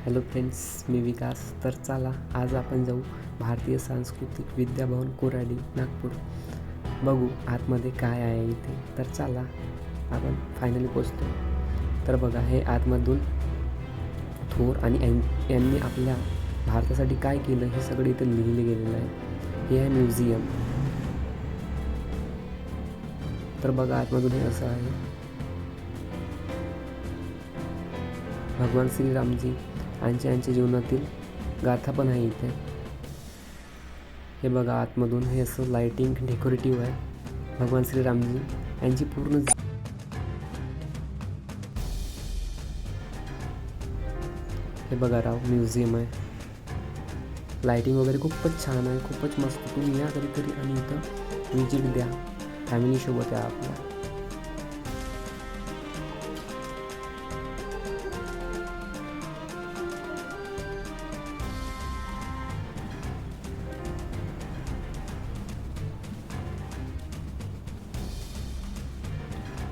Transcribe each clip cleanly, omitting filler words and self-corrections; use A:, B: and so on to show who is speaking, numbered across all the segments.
A: Hello friends, मी विकास. तर चला आज आपण जाऊ भारतीय सांस्कृतिक विद्याभवन कोराडी नागपूर. बघू आतमध्ये काय आहे इथे. तर चला आपण फायनली पोचतो. तर बघा, हे आतमधून थोर आणि यांनी आपल्या भारतासाठी काय केलं हे सगळं इथे लिहिले गेलेलं आहे. हे आहे म्युझियम. तर बघा आतमधून हे असं आहे. भगवान श्रीरामजी यांच्या जीवनातील गाथा पण आहे इथे. हे बघा आतमधून हे असं लाइटिंग डेकोरेटिव्ह आहे. भगवान श्रीरामजी यांची पूर्ण हे बघा राव म्युझियम आहे. लाइटिंग वगैरे खूपच छान आहे, खूपच मस्त. तुम्ही या कधीतरी आणि इथं विजिट द्या. फॅमिलीसोबत या आपल्या.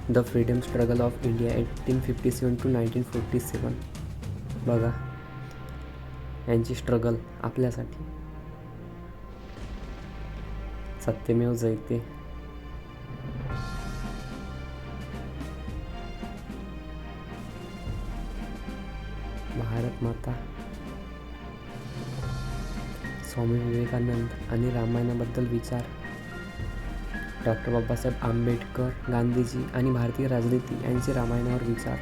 A: The freedom struggle of India 1857 to 1947. बघा यांची स्ट्रगल आपल्यासाठी. सत्यमेव जयते. भारत माता. स्वामी विवेकानंद आणि रामायणाबद्दल विचार. डॉक्टर बाबासाहेब आंबेडकर, गांधीजी आणि भारतीय राजनीती यांचे रामायणावर विचार.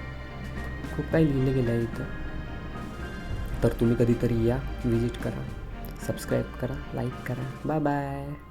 A: खूप काही लिहिलं गेलं आहे इथं. तर तुम्ही कधीतरी या, विजिट करा, सबस्क्राईब करा, लाईक करा. Bye bye.